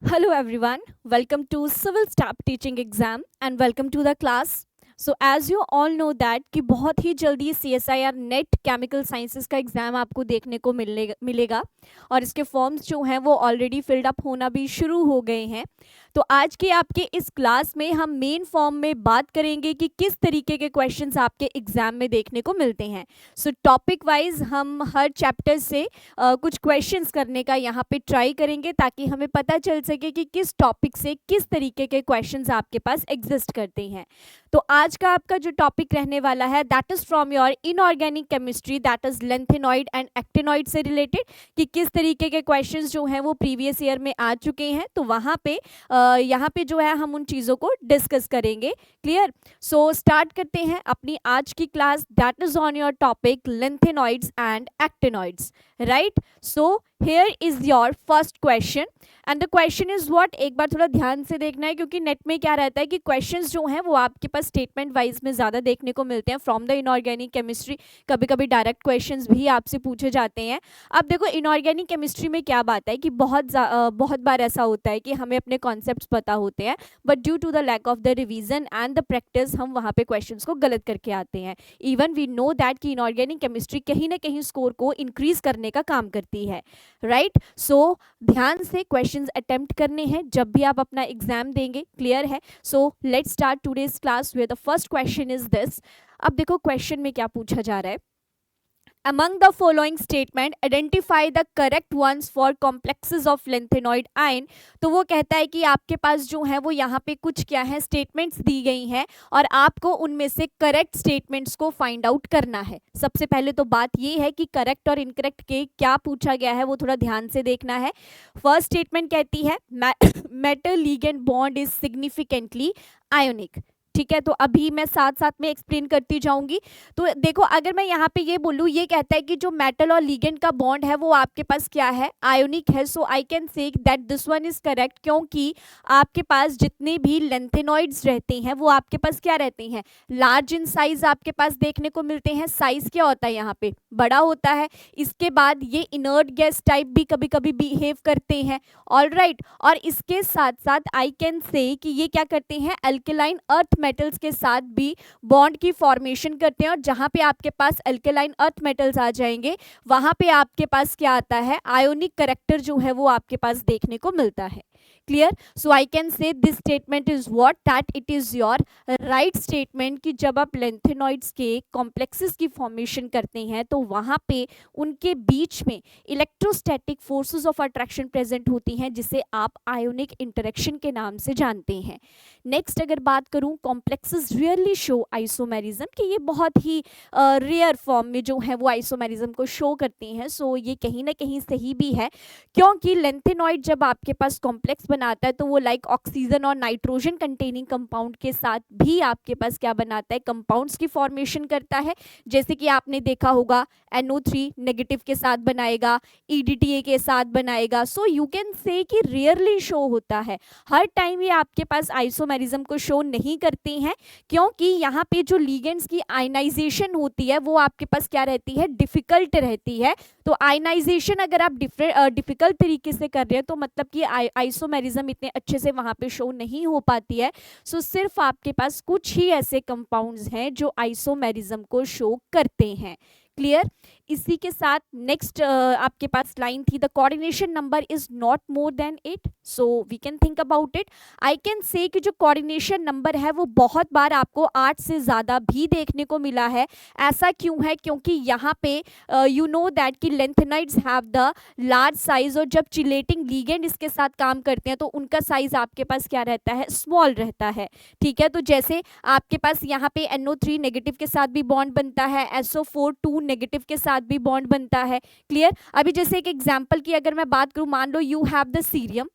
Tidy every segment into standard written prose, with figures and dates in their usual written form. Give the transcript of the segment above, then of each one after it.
Hello everyone, welcome to Civil Staff Teaching Exam and welcome to the class. So as you all know that कि बहुत ही जल्दी CSIR NET chemical sciences का exam आपको देखने को मिलेगा और इसके फॉर्म्स जो हैं वो ऑलरेडी फिल्ड अप होना भी शुरू हो गए हैं। तो आज के आपके इस क्लास में हम मेन फॉर्म में बात करेंगे कि किस तरीके के क्वेश्चंस आपके एग्जाम में देखने को मिलते हैं। सो टॉपिक वाइज हम हर चैप्टर से कुछ क्वेश्चंस करने का यहाँ पे ट्राई करेंगे ताकि हमें पता चल सके कि किस टॉपिक से किस तरीके के क्वेश्चंस आपके पास एग्जिस्ट करते हैं। तो आज का आपका जो टॉपिक रहने वाला है that is from your inorganic chemistry, that is lanthanoid and actinoid से रिलेटेड कि किस तरीके के क्वेश्चंस जो हैं वो प्रीवियस ईयर में आ चुके हैं। तो वहाँ पे यहाँ पे जो है हम उन चीज़ों को डिस्कस करेंगे। क्लियर? सो स्टार्ट करते हैं अपनी आज की class that is on your topic lanthanoids and actinoids, right? So here is your first question and the question is what, एक बार थोड़ा ध्यान से देखना है क्योंकि नेट में क्या रहता है कि क्वेश्चंस जो हैं वो आपके पास स्टेटमेंट वाइज में ज़्यादा देखने को मिलते हैं फ्रॉम द इनऑर्गेनिक केमिस्ट्री। कभी कभी डायरेक्ट क्वेश्चंस भी आपसे पूछे जाते हैं। अब देखो इनऑर्गेनिक केमिस्ट्री में क्या बात है कि बहुत बार ऐसा होता है कि हमें अपने कॉन्सेप्ट्स पता होते हैं but due to the lack of the revision and the practice हम वहाँ पे क्वेश्चंस को गलत करके आते हैं। इवन वी नो दैट कि इनऑर्गेनिक केमिस्ट्री कहीं ना कहीं स्कोर को इंक्रीज करने का काम करती है, राइट? सो ध्यान से क्वेश्चंस अटेम्प्ट करने हैं जब भी आप अपना एग्जाम देंगे। क्लियर है? So let's start today's class with the first question is this. अब देखो क्वेश्चन में क्या पूछा जा रहा है। Among the following statement, identify the correct ones for complexes of lanthanide ion। तो वो कहता है कि आपके पास जो है वो यहाँ पे कुछ क्या है स्टेटमेंट्स दी गई हैं और आपको उनमें से करेक्ट स्टेटमेंट्स को फाइंड आउट करना है। सबसे पहले तो बात ये है कि करेक्ट और इनकरेक्ट के क्या पूछा गया है वो थोड़ा ध्यान से देखना है। फर्स्ट स्टेटमेंट कहती है metal ligand bond is significantly ionic. ठीक है, तो अभी मैं साथ साथ में एक्सप्लेन करती जाऊंगी। तो देखो अगर मैं यहाँ पे ये बोलूँ, ये कहता है कि जो मेटल और लिगेंड का बॉन्ड है वो आपके पास क्या है, आयोनिक है। So I can say that this one is correct क्योंकि आपके पास जितने भी लेंथेनॉइड्स रहते हैं वो आपके पास क्या रहते हैं, लार्ज इन साइज आपके पास देखने को मिलते हैं। साइज क्या होता है यहाँ पे, बड़ा होता है। इसके बाद ये इनर्ट गैस टाइप भी कभी कभी बिहेव करते हैं, ऑलराइट। और इसके साथ साथ आई कैन से कि ये क्या करते हैं, अल्केलाइन अर्थ मेटल्स के साथ भी बॉन्ड की फॉर्मेशन करते हैं और जहां पे आपके पास अल्केलाइन अर्थ मेटल्स आ जाएंगे वहां पे आपके पास क्या आता है, आयोनिक करैक्टर जो है वो आपके पास देखने को मिलता है। Clear? So I can say this statement is what, that it is your right statement कि जब आप लेंथेनॉइड्स के कॉम्प्लेक्सेस की फॉर्मेशन करते हैं तो वहां पे उनके बीच में electrostatic forces of attraction present होती हैं जिसे आप आयोनिक इंटरेक्शन के नाम से जानते हैं। नेक्स्ट अगर बात करूं, कॉम्प्लेक्सेस रियरली शो आइसोमेरिज्म कि ये बहुत ही रेयर फॉर्म में जो है वो आइसोमेरिज्म को शो करती हैं। सो ये कहीं ना कहीं सही भी है क्योंकि लेंथेनॉइड जब आपके पास कॉम्प्लेक्स बनाता है तो वो लाइक ऑक्सीजन और नाइट्रोजन कंटेनिंग कंपाउंड के साथ भी आपके पास क्या बनाता है, कंपाउंड्स की फॉर्मेशन करता है। जैसे कि आपने देखा होगा NO3 नेगेटिव के साथ बनाएगा, EDTA के साथ बनाएगा। सो यू कैन से कि रेयरली शो होता है, हर टाइम ये आपके पास आइसोमेरिज्म को शो नहीं करते हैं क्योंकि यहाँ पे जो लिगेंड्स की आयनाइजेशन होती है वो आपके पास क्या रहती है, डिफिकल्ट रहती है। तो आयनाइजेशन अगर आप डिफिकल्ट तरीके से कर रहे हैं तो मतलब कि आइसोमेरिज्म इतने अच्छे से वहाँ पे शो नहीं हो पाती है। सो सिर्फ आपके पास कुछ ही ऐसे कंपाउंड्स हैं जो आइसोमेरिज्म को शो करते हैं। क्लियर? इसी के साथ नेक्स्ट आपके पास लाइन थी the coordination number is not more than 8। So we can think about it. I can say कि जो कोऑर्डिनेशन नंबर है वो बहुत बार आपको 8 से ज़्यादा भी देखने को मिला है। ऐसा क्यों है, क्योंकि यहाँ पे यू नो दैट कि lanthanides have the large size और जब चिलेटिंग लीगेंड इसके साथ काम करते हैं तो उनका साइज आपके पास क्या रहता है, स्मॉल रहता है। ठीक है, तो जैसे आपके पास यहाँ पे NO3 नेगेटिव के साथ भी बॉन्ड बनता है, SO4 2 नेगेटिव के साथ भी बॉन्ड बनता है। क्लियर? अभी जैसे एक एग्जांपल की अगर मैं बात करूं, मान लो यू हैव द सीरियम।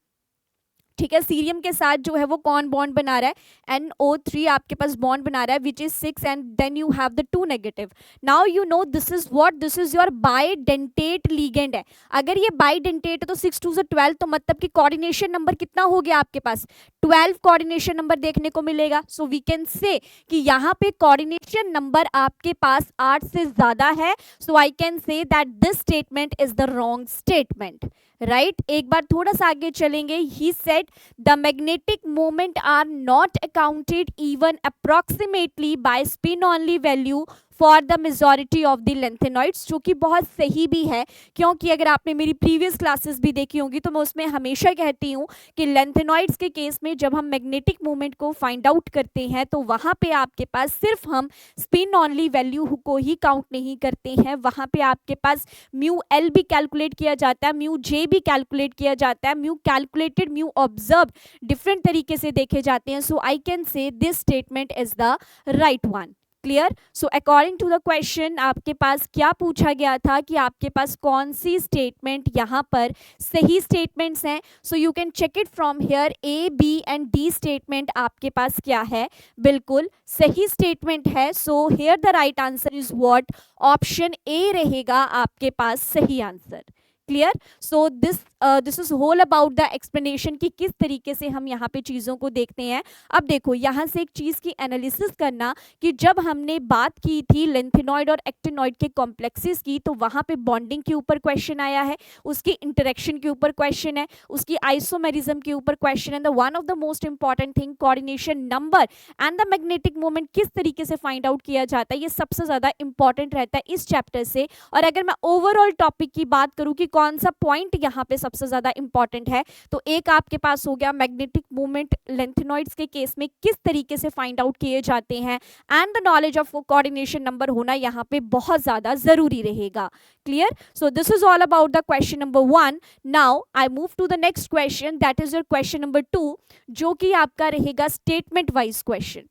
ठीक है, सीरियम के साथ जो है वो कौन बॉन्ड बना रहा है, NO3 आपके पास बॉन्ड बना रहा है which is 6 and then you have the 2 negative. Now you know this is what, this is your bidentate ligand है। अगर ये बाइडेंटेट है तो 6 2 से 12, तो मतलब कि कोऑर्डिनेशन नंबर कितना हो गया आपके पास, 12 कोऑर्डिनेशन नंबर देखने को मिलेगा। सो वी कैन से कि यहाँ पे कोऑर्डिनेशन नंबर आपके पास 8 से ज्यादा है। So I can say that this statement is the wrong statement, right? एक बार थोड़ा सा आगे चलेंगे। He said that the magnetic moment are not accounted even approximately by spin only value for the majority of the lanthanoids, जो कि बहुत सही भी है, क्योंकि अगर आपने मेरी प्रीवियस क्लासेस भी देखी होंगी तो मैं उसमें हमेशा कहती हूँ कि लेंथेनॉइड्स के केस में जब हम मैग्नेटिक मोमेंट को फाइंड आउट करते हैं तो वहाँ पे आपके पास सिर्फ हम स्पिन ऑनली वैल्यू को ही काउंट नहीं करते हैं, वहाँ पे आपके पास म्यू एल भी कैलकुलेट किया जाता है, म्यू जे भी कैलकुलेट किया जाता है, mu calculated, mu observe different तरीके से देखे जाते हैं. So I can say this statement is the right one. Clear. So according to the question आपके पास क्या पूछा गया था कि आपके पास कौन सी स्टेटमेंट यहाँ पर सही स्टेटमेंट्स हैं. So you can check it from here. A, B and D statement आपके पास क्या है, बिल्कुल सही स्टेटमेंट है. So here the right answer is what, option A रहेगा आपके पास सही answer. Clear. So this is whole about the explanation कि किस तरीके से हम यहाँ पे चीज़ों को देखते हैं. अब देखो यहाँ से एक चीज़ की एनालिसिस करना कि जब हमने बात की थी लेंथेनॉइड और एक्टिनॉइड के कॉम्प्लेक्सेस की तो वहाँ पे बॉन्डिंग के ऊपर क्वेश्चन आया है, उसकी इंटरेक्शन के ऊपर क्वेश्चन है, उसकी आइसोमेरिज्म के ऊपर क्वेश्चन है. The one of the most important thing coordination number and the magnetic moment किस तरीके से फाइंड आउट किया जाता है, ये सबसे ज़्यादा इंपॉर्टेंट रहता है इस चैप्टर से. और अगर मैं ओवरऑल टॉपिक की बात करूँ कि कौन सा पॉइंट यहाँ पे सबसे ज्यादा इंपॉर्टेंट है, तो एक आपके पास हो गया मैग्नेटिक मोमेंट लेंथेनॉइड्स के केस में किस तरीके से फाइंड आउट किए जाते हैं, and the knowledge of coordination number होना यहाँ पे बहुत ज्यादा जरूरी रहेगा. Clear. So this is all about the question number 1. Now I move to the next question, that is your question number 2, जो कि आपका रहेगा स्टेटमेंट वाइज क्वेश्चन.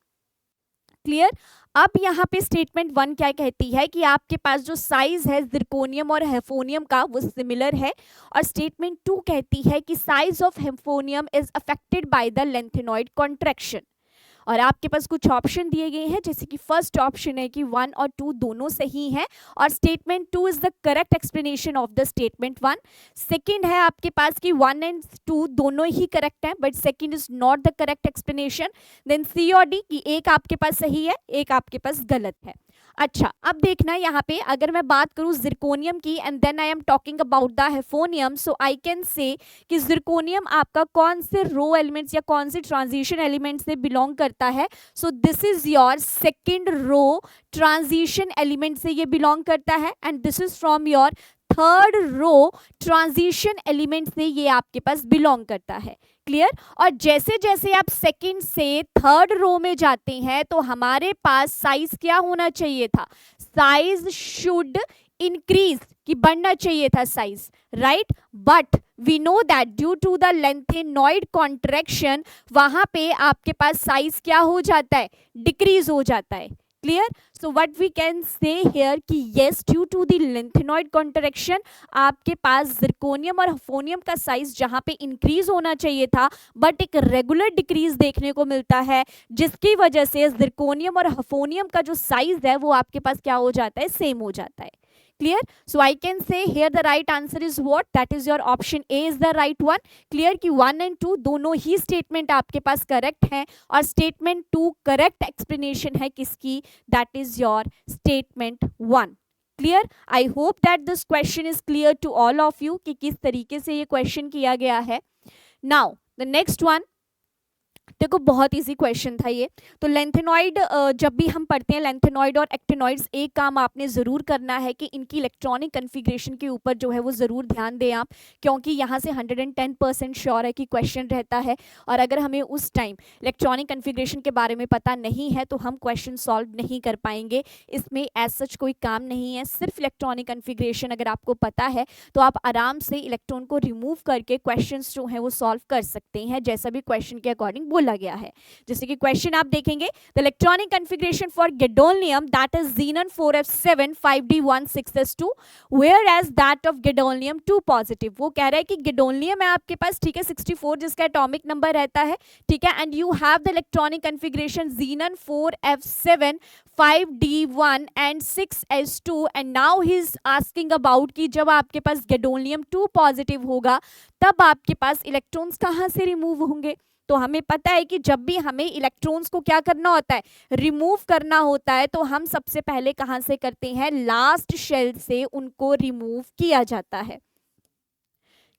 क्लियर. अब यहाँ पे स्टेटमेंट 1 क्या कहती है कि आपके पास जो साइज है जिरकोनियम और हेफोनियम का वो सिमिलर है, और स्टेटमेंट 2 कहती है कि size of hafnium is affected by the lanthanoid contraction. और आपके पास कुछ ऑप्शन दिए गए हैं, जैसे कि फर्स्ट ऑप्शन है कि 1 और 2 दोनों सही हैं और statement 2 is the correct explanation of the statement 1. Second है आपके पास कि 1 एंड 2 दोनों ही करेक्ट हैं but second is not the correct explanation. Then C और डी कि एक आपके पास सही है, एक आपके पास गलत है. अच्छा, अब देखना यहाँ पे अगर मैं बात करूँ जिरकोनियम की and then I am talking about the hafnium, so I can say कि जिरकोनियम आपका कौन से रो एलिमेंट्स या कौन से ट्रांजिशन एलिमेंट से बिलोंग करता है. So this is your second row transition element से ये बिलोंग करता है, and this is from your third row transition element से ये आपके पास बिलोंग करता है. क्लियर. और जैसे जैसे आप सेकंड से थर्ड रो में जाते हैं तो हमारे पास साइज क्या होना चाहिए था, साइज शुड इंक्रीज, कि बढ़ना चाहिए था size, right. But we know that due to the lanthanoid contraction वहां पे आपके पास साइज क्या हो जाता है, डिक्रीज हो जाता है. Clear. So what we can say here कि yes due to the lanthanoid contraction आपके पास जिरकोनियम और हेफोनियम का साइज जहां पे इंक्रीज होना चाहिए था बट एक रेगुलर डिक्रीज देखने को मिलता है, जिसकी वजह से जिरकोनियम और हेफोनियम का जो साइज है वो आपके पास क्या हो जाता है, सेम हो जाता है. Clear. So I can say here the right answer is what, that is your option A is the right one. Clear कि 1 एंड 2 दोनों ही स्टेटमेंट आपके पास करेक्ट हैं और स्टेटमेंट 2 करेक्ट एक्सप्लेनेशन है किसकी, that is your statement 1. Clear. I hope that this question is clear to all of you कि किस तरीके से ये क्वेश्चन किया गया है. नाउ द नेक्स्ट वन, देखो बहुत इजी क्वेश्चन था ये. तो लेंथेनॉइड जब भी हम पढ़ते हैं लेंथेनॉइड और एक्टिनॉइड्स, एक काम आपने ज़रूर करना है कि इनकी इलेक्ट्रॉनिक कन्फिग्रेशन के ऊपर जो है वो ज़रूर ध्यान दें आप, क्योंकि यहाँ से 110% श्योर है कि क्वेश्चन रहता है और अगर हमें उस टाइम इलेक्ट्रॉनिक कन्फिग्रेशन के बारे में पता नहीं है तो हम क्वेश्चन सॉल्व नहीं कर पाएंगे. इसमें एज सच कोई काम नहीं है, सिर्फ इलेक्ट्रॉनिक कन्फिग्रेशन अगर आपको पता है तो आप आराम से इलेक्ट्रॉन को रिमूव करके क्वेश्चन जो है वो सॉल्व कर सकते हैं, जैसा भी क्वेश्चन के अकॉर्डिंग बोला गया है. जैसे कि क्वेश्चन आप देखेंगे, the electronic configuration for gadolinium that is xenon 4f7 5d16s2 whereas that of gadolinium 2 positive. वो कह रहा है कि गैडोलियम है आपके पास, ठीक है, 64 जिसका एटॉमिक नंबर रहता है, ठीक है, and you have the electronic configuration xenon 4f7 5d1 and 6s2 and now he is asking about कि जब आपके पास गैडोलियम 2 पॉजिटिव होगा तब आपके पास इलेक्ट्रॉन्स कहाँ से रिमूव होंगे. तो हमें पता है कि जब भी हमें इलेक्ट्रॉन्स को क्या करना होता है, रिमूव करना होता है, तो हम सबसे पहले कहाँ से करते हैं, लास्ट शेल से उनको रिमूव किया जाता है.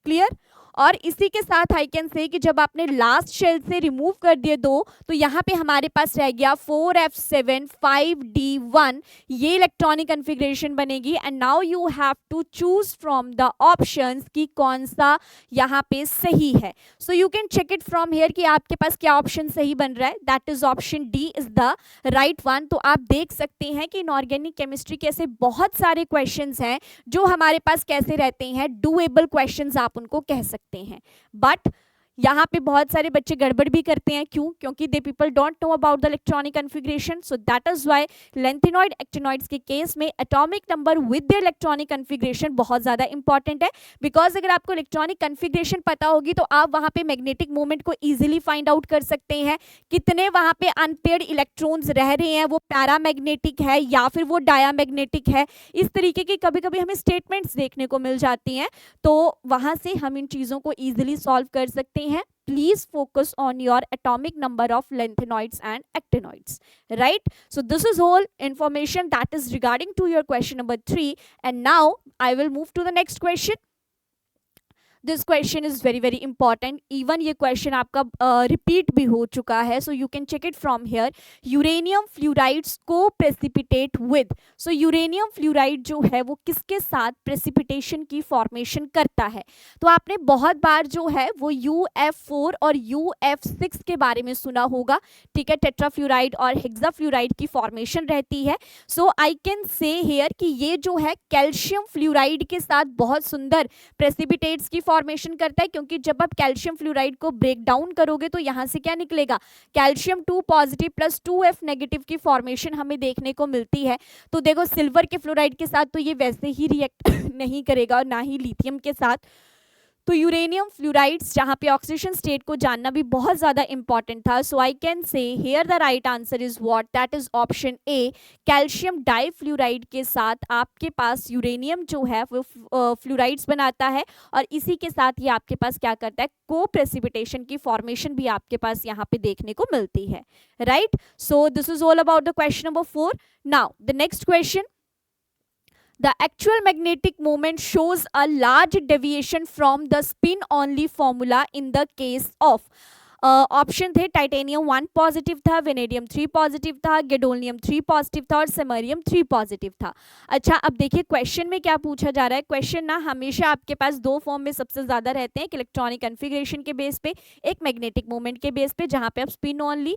क्लियर. और इसी के साथ आई कैन से कि जब आपने लास्ट शेल से रिमूव कर दिए 2, तो यहाँ पे हमारे पास रह गया 4f7 5d1, ये इलेक्ट्रॉनिक कन्फिग्रेशन बनेगी। And now you have to choose from the options कि कौन सा यहाँ पे सही है। So you can check it from here कि आपके पास क्या ऑप्शन सही बन रहा है। That is option D is the right one. तो आप देख सकते हैं कि इनऑर्गेनिक केमिस्ट्री के ऐसे बहुत सारे क्वेश्चंस हैं जो हमारे पास कैसे रहते हैं, डूएबल क्वेश्चंस आप उनको कह सकते हैं। बट यहाँ पे बहुत सारे बच्चे गड़बड़ भी करते हैं। क्यों? क्योंकि they people don't know about the electronic configuration. So that is why lanthanoid actinoids के केस में atomic number with the electronic configuration बहुत ज्यादा इंपॉर्टेंट है। बिकॉज अगर आपको इलेक्ट्रॉनिक कन्फिग्रेशन पता होगी तो आप वहां पे मैग्नेटिक मोमेंट को इजिली फाइंड आउट कर सकते हैं। कितने वहां पे अनपेयर्ड इलेक्ट्रॉन्स रह रहे हैं, वो पैरामैग्नेटिक है या फिर वो डायामैग्नेटिक है, इस तरीके की कभी कभी हमें स्टेटमेंट्स देखने को मिल जाती हैं। तो वहां से हम इन चीजों को इजिली सॉल्व कर सकते हैं। Please focus on your atomic number of lanthanoids and actinoids, right? So this is all information that is regarding to your question number 3, and now I will move to the next question. This question is very very important. Even ये question आपका repeat भी हो चुका है। So you can check it from here. Uranium fluorides को precipitate with. So uranium fluoride जो है वो किसके साथ प्रेसिपिटेशन की फॉर्मेशन करता है? तो आपने बहुत बार जो है वो UF4 और UF6 के बारे में सुना होगा, ठीक है। टेट्राफ्लूराइड और हेक्साफ्लूराइड की फॉर्मेशन रहती है। सो आई कैन से हेयर कि ये जो है कैल्शियम फ्लूराइड के साथ बहुत सुंदर प्रेसिपिटेट्स की फॉर्मेशन करता है, क्योंकि जब आप कैल्शियम फ्लूराइड को ब्रेक डाउन करोगे तो यहां से क्या निकलेगा? Calcium 2 positive plus 2F negative की फॉर्मेशन हमें देखने को मिलती है। तो देखो सिल्वर के फ्लोराइड के साथ तो ये वैसे ही रिएक्ट नहीं करेगा और ना ही लिथियम के साथ। तो यूरेनियम फ्लूराइड्स जहाँ पे ऑक्सीडेशन स्टेट को जानना भी बहुत ज़्यादा इंपॉर्टेंट था। So I can say here the right answer is what, that is option A. Calcium difluoride के साथ आपके पास यूरेनियम जो है वो फ्लूराइड्स बनाता है और इसी के साथ ये आपके पास क्या करता है? को प्रेसिपिटेशन की फॉर्मेशन भी आपके पास यहाँ पे देखने को मिलती है, right. So this is all about the question number 4। Now the next question, the actual magnetic moment shows a large deviation from the spin only formula in the case of option थे titanium 1 positive था, vanadium 3 positive था, gadolinium 3 positive था और समरियम 3 positive था। अच्छा, अब देखिए question में क्या पूछा जा रहा है। क्वेश्चन ना हमेशा आपके पास दो फॉर्म में सबसे ज्यादा रहते हैं, एक इलेक्ट्रॉनिक कन्फिग्रेशन के बेस पे, एक मैग्नेटिक मोमेंट के बेस पे, जहां पे आप स्पिन ओनली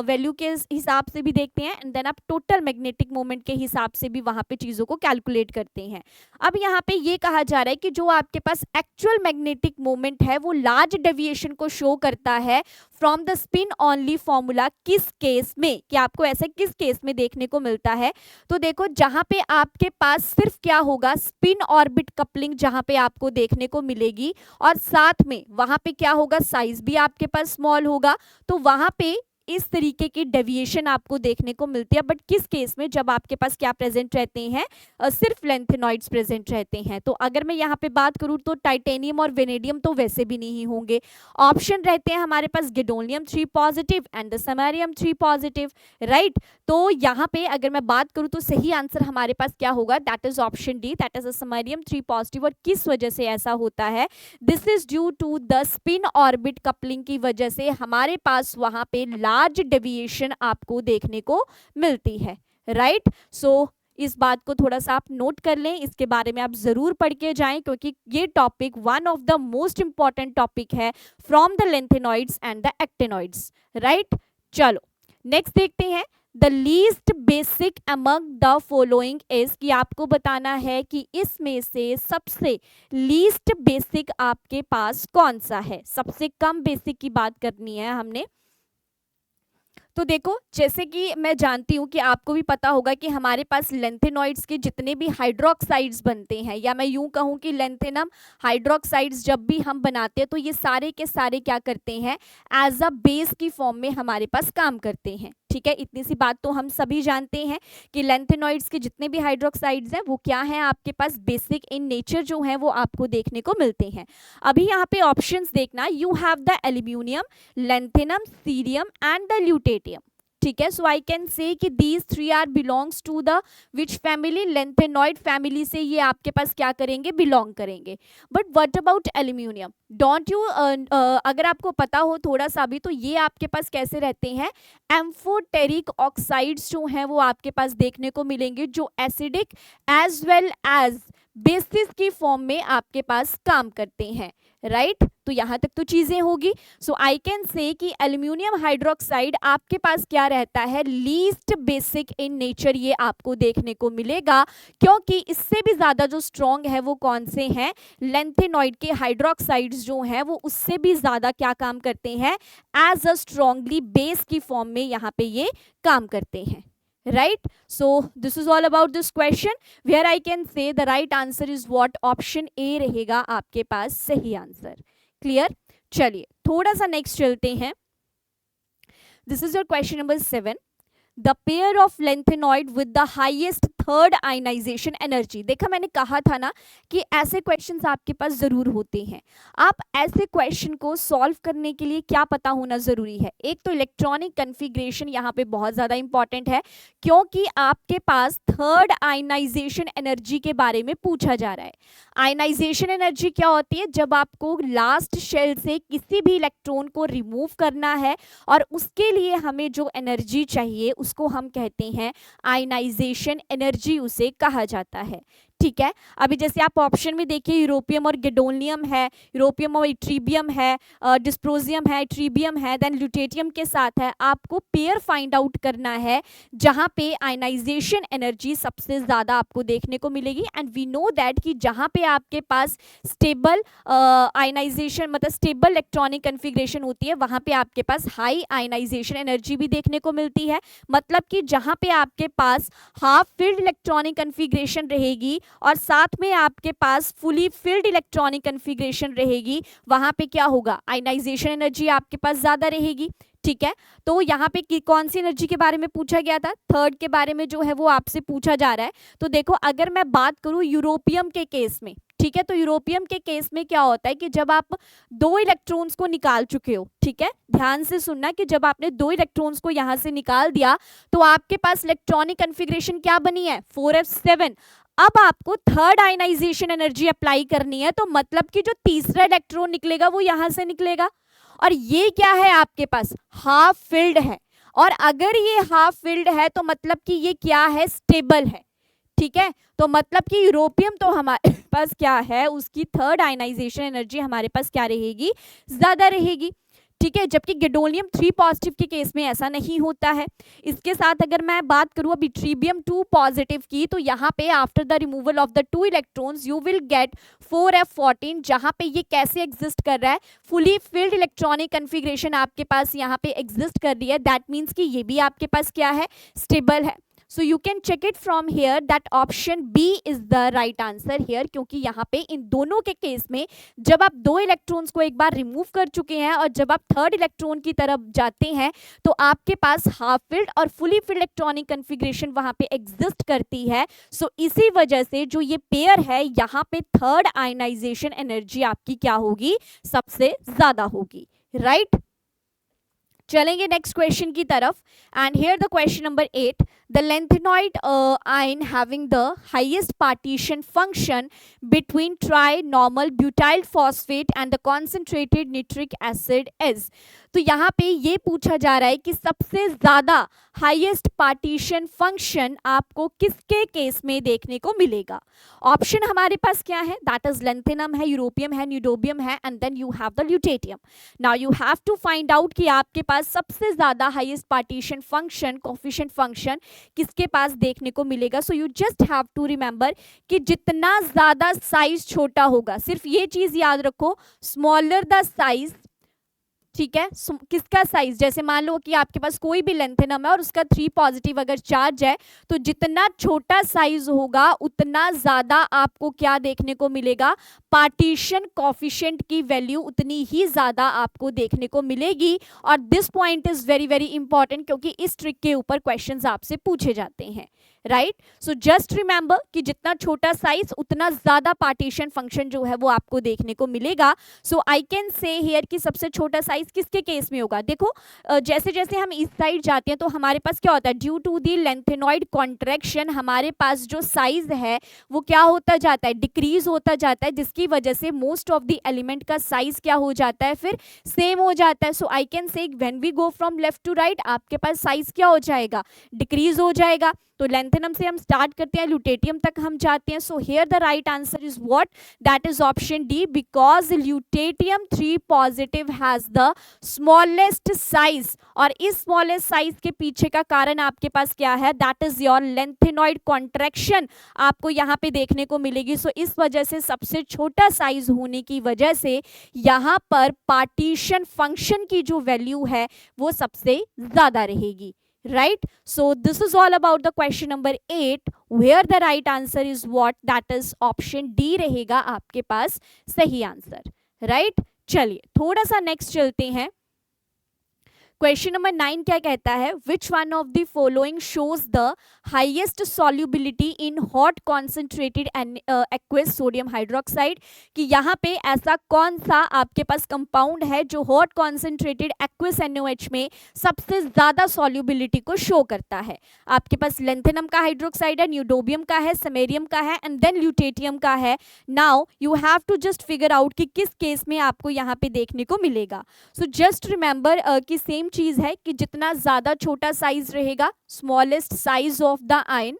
वैल्यू के हिसाब से भी देखते हैं एंड देन आप टोटल मैग्नेटिक मोमेंट के हिसाब से भी वहां पे चीजों को कैलकुलेट करते हैं। अब यहाँ पे ये कहा जा रहा है कि जो आपके पास एक्चुअल मैग्नेटिक मोमेंट है वो लार्ज डेविएशन को शो करता है from the spin only formula. किस केस में, कि आपको ऐसा किस केस में देखने को मिलता है? तो देखो जहां पे आपके पास सिर्फ क्या होगा, स्पिन ऑर्बिट कपलिंग जहां पे आपको देखने को मिलेगी और साथ में वहां पे क्या होगा, साइज भी आपके पास स्मॉल होगा। तो वहां पे इस तरीके की डेविएशन आपको देखने को मिलती है। बट किस केस में? जब आपके पास क्या प्रेजेंट रहते हैं, सिर्फ लेंथेनॉइड्स प्रेजेंट रहते हैं। तो अगर मैं यहाँ पे बात करूँ तो टाइटेनियम और वेनेडियम तो वैसे भी नहीं होंगे। ऑप्शन रहते हैं हमारे पास gadolinium 3 positive and the samarium 3 positive, right. तो यहाँ पे अगर मैं बात करूँ तो सही आंसर हमारे पास क्या होगा, that is option D, that is samarium 3 positive. और किस वजह से ऐसा होता है? This is due to the spin orbit coupling की वजह से हमारे पास वहां पे लार्ज डेविएशन आपको देखने को मिलती है, राइट। सो इस बात को थोड़ा सा आप नोट कर लें, इसके बारे में आप जरूर पढ़ के जाएं क्योंकि ये topic one of the most important topic है from the lanthanoids and the actinoids, right. चलो नेक्स्ट देखते हैं। The least basic among the following is, कि आपको बताना है कि इसमें से सबसे लीस्ट बेसिक आपके पास कौन सा है। सबसे कम बेसिक की बात करनी है हमने। तो देखो जैसे कि मैं जानती हूँ कि आपको भी पता होगा कि हमारे पास लेंथेनॉइड्स के जितने भी हाइड्रोक्साइड्स बनते हैं, या मैं यूं कहूँ कि लेंथेनम हाइड्रोक्साइड्स जब भी हम बनाते हैं तो ये सारे के सारे क्या करते हैं, एज अ बेस की फॉर्म में हमारे पास काम करते हैं, ठीक है। इतनी सी बात तो हम सभी जानते हैं कि लेंथेनॉइड्स के जितने भी हाइड्रोक्साइड्स हैं वो क्या है, आपके पास बेसिक इन नेचर जो है वो आपको देखने को मिलते हैं। अभी यहाँ पे ऑप्शंस देखना, you have the aluminium, lanthanum, cerium and the lutetium, ठीक है। सो आई कैन से कि these three are belongs to the which family, lanthanoid family से ये आपके पास क्या करेंगे, बिलोंग करेंगे। But what about aluminium, don't you, अगर आपको पता हो थोड़ा सा भी, तो ये आपके पास कैसे रहते हैं, एम्फोटेरिक ऑक्साइड्स जो हैं वो आपके पास देखने को मिलेंगे, जो acidic as well as bases की फॉर्म में आपके पास काम करते हैं, राइट। तो यहां तक तो चीजें होगी। सो आई कैन से कि एल्यूमिनियम हाइड्रोक्साइड आपके पास क्या रहता है, लीस्ट बेसिक इन नेचर ये आपको देखने को मिलेगा, क्योंकि इससे भी ज्यादा जो स्ट्रॉन्ग है वो कौन से हैं, लेंथेनॉइड के हाइड्रोक्साइड्स जो हैं वो उससे भी ज्यादा क्या काम करते हैं, एज अ स्ट्रॉन्गली बेस की फॉर्म में यहाँ पे ये काम करते हैं, right? So this is all about this question where I can say the right answer is what, option A रहेगा आपके पास सही आंसर। क्लियर। चलिए थोड़ा सा नेक्स्ट चलते हैं। This is your question number 7, the pair of lanthanoid with the highest third ionization energy. देखा मैंने कहा था ना कि ऐसे क्वेश्चंस आपके पास जरूर होते हैं। आप ऐसे क्वेश्चन को सॉल्व करने के लिए क्या पता होना जरूरी है, एक तो इलेक्ट्रॉनिक कन्फिग्रेशन यहाँ पे बहुत ज्यादा इंपॉर्टेंट है, क्योंकि आपके पास थर्ड आयनाइजेशन एनर्जी के बारे में पूछा जा रहा है। आयनाइजेशन एनर्जी क्या होती है, जब आपको लास्ट शेल से किसी भी इलेक्ट्रॉन को रिमूव करना है और उसके लिए हमें जो एनर्जी चाहिए उसको हम कहते हैं आयनाइजेशन एनर्जी, उसे कहा जाता है। ठीक है। अभी जैसे आप ऑप्शन में देखिए, यूरोपियम और गैडोलियम है, यूरोपियम और ट्रीबियम है, डिस्प्रोजियम है, ट्रीबियम है, देन ल्यूटेटियम के साथ है। आपको पेयर फाइंड आउट करना है जहां पे आयनाइजेशन एनर्जी सबसे ज्यादा आपको देखने को मिलेगी। एंड वी नो दैट कि जहां पे आपके पास स्टेबल आयनाइजेशन मतलब स्टेबल इलेक्ट्रॉनिक कन्फिग्रेशन होती है, वहां पे आपके पास हाई आयनाइजेशन एनर्जी भी देखने को मिलती है। मतलब कि जहां पे आपके पास हाफ फिल्ड इलेक्ट्रॉनिक कन्फिग्रेशन रहेगी और साथ में आपके पास फुली फिल्ड इलेक्ट्रॉनिक कन्फिग्रेशन रहेगी, वहां पे क्या होगा, आयनाइजेशन एनर्जी आपके पास ज्यादा रहेगी। ठीक है। तो यहाँ पे कौन सी एनर्जी के बारे में पूछा गया था, थर्ड के बारे में जो है वो आपसे पूछा जा रहा है। तो देखो अगर मैं बात करूं यूरोपियम के केस में, ठीक है, तो यूरोपियम के केस में क्या होता है कि जब आप दो इलेक्ट्रॉन्स को निकाल चुके हो, ठीक है, ध्यान से सुनना कि जब आपने दो इलेक्ट्रॉन्स को यहां से निकाल दिया तो आपके पास इलेक्ट्रॉनिक कन्फिग्रेशन क्या बनी है, 4s7। अब आपको थर्ड आयनाइजेशन एनर्जी अप्लाई करनी है, तो मतलब कि जो तीसरा इलेक्ट्रॉन निकलेगा वो यहां से निकलेगा, और ये क्या है आपके पास, हाफ फिल्ड है। और अगर ये हाफ फिल्ड है तो मतलब कि ये क्या है, स्टेबल है। ठीक है। तो मतलब कि यूरोपियम तो हमारे पास क्या है, उसकी थर्ड आयनाइजेशन एनर्जी हमारे पास क्या रहेगी, ज्यादा रहेगी। ठीक है। जबकि गैडोलियम 3 पॉजिटिव के केस में ऐसा नहीं होता है। इसके साथ अगर मैं बात करूं अभी ट्रीबियम 2 पॉजिटिव की, तो यहाँ पे after the removal of the 2 electrons you will get 4f14, जहां पे ये कैसे एग्जिस्ट कर रहा है, फुली फिल्ड इलेक्ट्रॉनिक कन्फिग्रेशन आपके पास यहाँ पे एग्जिस्ट कर रही है। दैट मीन्स कि ये भी आपके पास क्या है, स्टेबल है। So you can check it from here that option B is the right answer here, क्योंकि यहाँ पे इन दोनों के केस में जब आप दो इलेक्ट्रॉन्स को एक बार रिमूव कर चुके हैं और जब आप थर्ड इलेक्ट्रॉन की तरफ जाते हैं तो आपके पास हाफ फिल्ड और फुली फिल्ड इलेक्ट्रॉनिक कन्फिग्रेशन वहां पे एग्जिस्ट करती है। सो इसी वजह से जो ये पेयर है यहाँ पे थर्ड आयनाइजेशन एनर्जी आपकी क्या होगी, सबसे ज्यादा होगी, राइट। चलेंगे नेक्स्ट क्वेश्चन की तरफ। And here the question number 8, the lanthanoid ion having the highest partition function between try normal butyl phosphate and the concentrated nitric acid is. तो यहाँ पे ये पूछा जा रहा है कि सबसे ज्यादा हाईएस्ट पार्टीशन फंक्शन आपको किसके केस में देखने को मिलेगा। ऑप्शन हमारे पास क्या है, दैट इज लेंथेनम है, यूरोपियम है, न्यूडोबियम है, and then you have the lutetium. Now you have to find out कि आपके पास सबसे ज्यादा highest partition function, coefficient function किसके पास देखने को मिलेगा। So you just have to remember कि जितना ज्यादा साइज छोटा होगा, सिर्फ ये चीज याद रखो, स्मॉलर द साइज, ठीक है, किसका साइज, जैसे मान लो कि आपके पास कोई भी लेंथेनम है और उसका 3 पॉजिटिव अगर चार्ज है, तो जितना छोटा साइज होगा उतना ज्यादा आपको क्या देखने को मिलेगा, पार्टीशन कॉफिशिएंट की वैल्यू उतनी ही ज़्यादा आपको देखने को मिलेगी। और this point is very very important, क्योंकि इस ट्रिक के ऊपर क्वेश्चंस आपसे पूछे जाते हैं, राइट। सो जस्ट रिमेंबर कि जितना छोटा साइज उतना ज़्यादा पार्टीशन फंक्शन जो है वो आपको देखने को मिलेगा। सो आई कैन से हियर कि सबसे छोटा साइज किसके केस में होगा। देखो जैसे जैसे हम इस साइड जाते हैं तो हमारे पास क्या होता है, due to the lanthanoid contraction हमारे पास जो साइज है वो क्या होता जाता है, डिक्रीज होता जाता है, जिसकी वजह से मोस्ट ऑफ द एलिमेंट का साइज क्या हो जाता है, फिर सेम हो जाता है। So I can say when we go from left to right आपके पास साइज क्या हो जाएगा, डिक्रीज हो जाएगा। तो लेंथेनम से हम स्टार्ट करते हैं, ल्यूटेटियम तक हम जाते हैं। सो here the right answer is what, that is option D, because lutetium 3 positive has the smallest size. और इस स्मॉलेस्ट साइज के पीछे का कारण आपके पास क्या है, that is your lanthanoid contraction आपको यहाँ पे देखने को मिलेगी। सो इस वजह से सबसे छोटा साइज होने की वजह से यहाँ पर पार्टीशन फंक्शन की जो वैल्यू है वो सबसे ज्यादा रहेगी, right? So this is all about the question number 8, where the right answer is what, that is option D रहेगा आपके पास सही आंसर, right? चलिए थोड़ा सा नेक्स्ट चलते हैं। क्वेश्चन नंबर 9 क्या कहता है, which one of the following shows the highest solubility in hot concentrated aqueous sodium hydroxide, कि यहाँ पे ऐसा कौन सा आपके पास कंपाउंड है जो हॉट कॉन्सेंट्रेटेड एक्वस NaOH में सबसे ज्यादा सॉल्युबिलिटी को शो करता है। आपके पास लेंथेनम का हाइड्रोक्साइड है, न्यूडोबियम का है, समेरियम का है एंड देन ल्यूटेटियम का है। Now you have to just figure out कि किस केस में आपको यहाँ पे देखने को मिलेगा। सो जस्ट रिमेंबर कि सेम चीज है कि जितना ज्यादा छोटा साइज रहेगा, smallest size of the ion,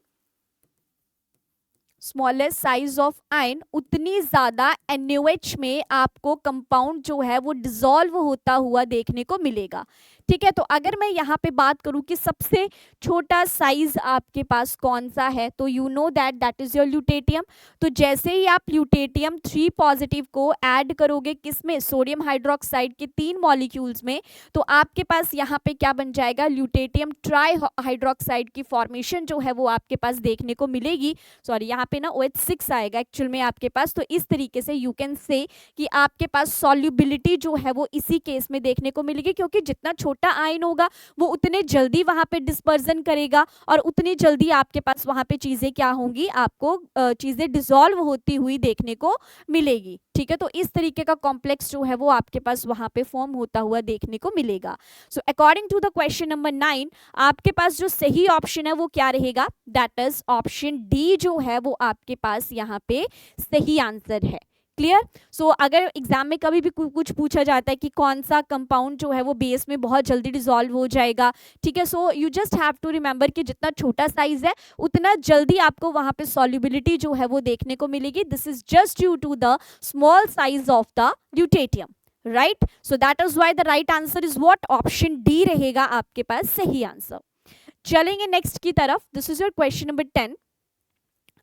smallest size of ion, उतनी ज्यादा NaOH में आपको कंपाउंड जो है वो डिसॉल्व होता हुआ देखने को मिलेगा। ठीक है, तो अगर मैं यहाँ पे बात करूँ कि सबसे छोटा साइज आपके पास कौन सा है, तो you know that is your lutetium. तो जैसे ही आप ल्यूटेटियम 3 पॉजिटिव को ऐड करोगे किसमें, सोडियम हाइड्रोक्साइड के 3 मॉलिक्यूल्स में, तो आपके पास यहाँ पे क्या बन जाएगा, ल्यूटेटियम ट्राई हाइड्रोक्साइड की फॉर्मेशन जो है वो आपके पास देखने को मिलेगी। सॉरी, यहाँ पे ना OH6 आएगा एक्चुअल में आपके पास। तो इस तरीके से यू कैन से कि आपके पास सॉल्युबिलिटी जो है वो इसी केस में देखने को मिलेगी, क्योंकि जितना छोटा आयन होगा वो उतने जल्दी वहां पे डिस्पर्जन करेगा और उतनी जल्दी आपके पास वहां पे चीजें क्या होंगी, आपको चीजें डिसॉल्व होती हुई देखने को मिलेगी। ठीक है, तो इस तरीके का कॉम्प्लेक्स जो है वो आपके पास वहां पे फॉर्म होता हुआ देखने को मिलेगा। So according to the question number 9 आपके पास जो सही ऑप्शन है वो क्या रहेगा, दैट इज ऑप्शन डी जो है वो आपके पास यहाँ पे सही आंसर है। क्लियर। सो अगर एग्जाम में कभी भी कुछ पूछा जाता है कि कौन सा कंपाउंड जो है वो बेस में बहुत जल्दी डिसॉल्व हो जाएगा, ठीक है, so you just have to remember कि जितना छोटा साइज है उतना जल्दी आपको वहां पे सॉल्युबिलिटी जो है वो देखने को मिलेगी। This is just due to the small size of the lutetium, right. So that is why the right answer is what, option D रहेगा आपके पास सही आंसर। चलेंगे नेक्स्ट की तरफ। This is your question number 10।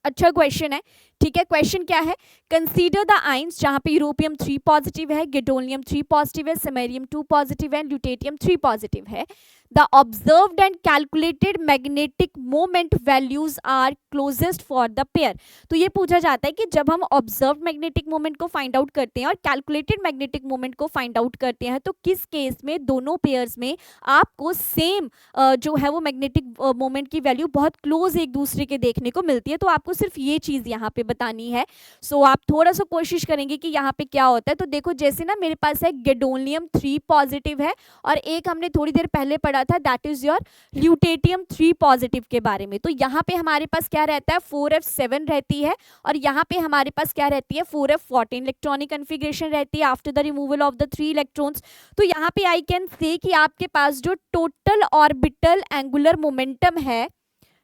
अच्छा क्वेश्चन है, ठीक है। क्वेश्चन क्या है, कंसीडर द आयंस, जहां पे यूरोपियम 3 पॉजिटिव है, गैडोनियम 3 पॉजिटिव है, समैरियम 2 पॉजिटिव है, ल्यूटेटियम 3 पॉजिटिव है। The observed and calculated magnetic moment values are closest for the pair. तो ये पूछा जाता है कि जब हम ऑब्जर्व्ड मैग्नेटिक मोमेंट को फाइंड आउट करते हैं और कैलकुलेटेड मैग्नेटिक मोमेंट को फाइंड आउट करते हैं, तो किस केस में दोनों पेयर्स में आपको सेम जो है वो मैग्नेटिक मोमेंट की वैल्यू बहुत क्लोज एक दूसरे के देखने को मिलती है। तो आपको सिर्फ ये चीज यहाँ पे बतानी है। सो आप थोड़ा सा कोशिश करेंगे कि यहाँ पे क्या होता है। तो देखो जैसे ना मेरे पास है गैडोनियम 3 पॉजिटिव है और एक हमने थोड़ी देर पहले पढ़ा था that is your lutetium 3 positive के बारे में। तो यहाँ पे हमारे पास क्या रहता है, 4f7 रहती है और यहाँ पे हमारे पास क्या रहती है, 4f14 इलेक्ट्रॉनिक कन्फिग्रेशन रहती है after the removal of the 3 electrons. तो यहाँ पे आई कैन से कि आपके पास जो टोटल ऑर्बिटल एंगुलर मोमेंटम है,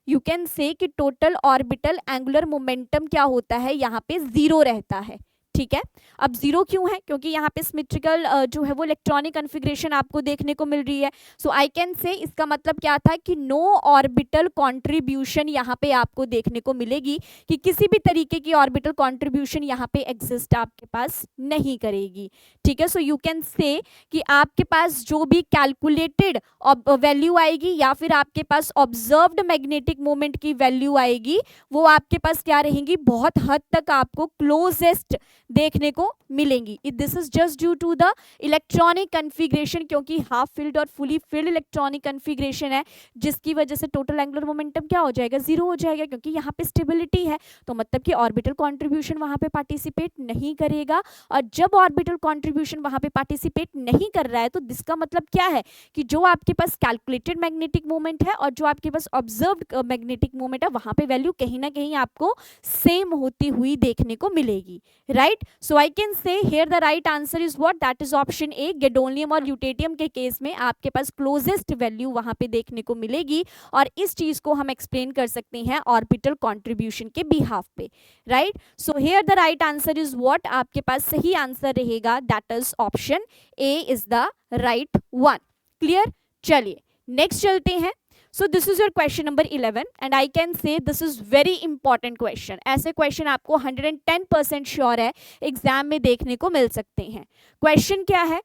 यू कैन से कि टोटल ऑर्बिटल एंगुलर मोमेंटम क्या होता है, यहाँ पे 0 रहता है। ठीक है, अब 0 क्यों है, क्योंकि यहाँ पे सिमेट्रिकल जो है वो इलेक्ट्रॉनिक कन्फिग्रेशन आपको देखने को मिल रही है। सो आई कैन से इसका मतलब क्या था कि नो ऑर्बिटल कंट्रीब्यूशन यहाँ पे आपको देखने को मिलेगी, कि किसी भी तरीके की ऑर्बिटल कंट्रीब्यूशन यहाँ पे एग्जिस्ट आपके पास नहीं करेगी। ठीक है, सो यू कैन से कि आपके पास जो भी कैलकुलेटेड वैल्यू आएगी या फिर आपके पास ऑब्जर्व्ड मैग्नेटिक मोमेंट की वैल्यू आएगी, वो आपके पास क्या रहेंगी, बहुत हद तक आपको क्लोजेस्ट देखने को मिलेंगी। This is just due to the electronic configuration, क्योंकि हाफ फिल्ड और फुली फिल्ड इलेक्ट्रॉनिक कन्फिग्रेशन है, जिसकी वजह से टोटल एंगुलर मोमेंटम क्या हो जाएगा, जीरो हो जाएगा, क्योंकि यहाँ पे स्टेबिलिटी है। तो मतलब कि ऑर्बिटल कॉन्ट्रीब्यूशन वहां पे पार्टिसिपेट नहीं करेगा। और जब ऑर्बिटल कॉन्ट्रीब्यूशन वहां पे पार्टिसिपेट नहीं कर रहा है तो इसका मतलब क्या है कि जो आपके पास कैलकुलेटेड मैग्नेटिक मोमेंट है और जो आपके पास ऑब्जर्व्ड मैग्नेटिक मोमेंट है, वहां पे वैल्यू कहीं ना कहीं आपको सेम होती हुई देखने को मिलेगी, right. So I can say here the right answer is what, that is option A. Gadolinium और ल्यूटेटियम के केस में आपके पास क्लोजेस्ट वैल्यू वहां पे देखने को मिलेगी, और इस चीज को हम एक्सप्लेन कर सकते हैं ऑर्बिटल कॉन्ट्रीब्यूशन के बिहाफ पे, right. So here the right answer is what, आपके पास सही आंसर रहेगा that is option A is the right one. Clear, चलिए नेक्स्ट चलते हैं। So this is your question number 11 and I can say this is very important question. ऐसे question आपको 110% sure है एग्जाम में देखने को मिल सकते हैं। क्वेश्चन क्या है,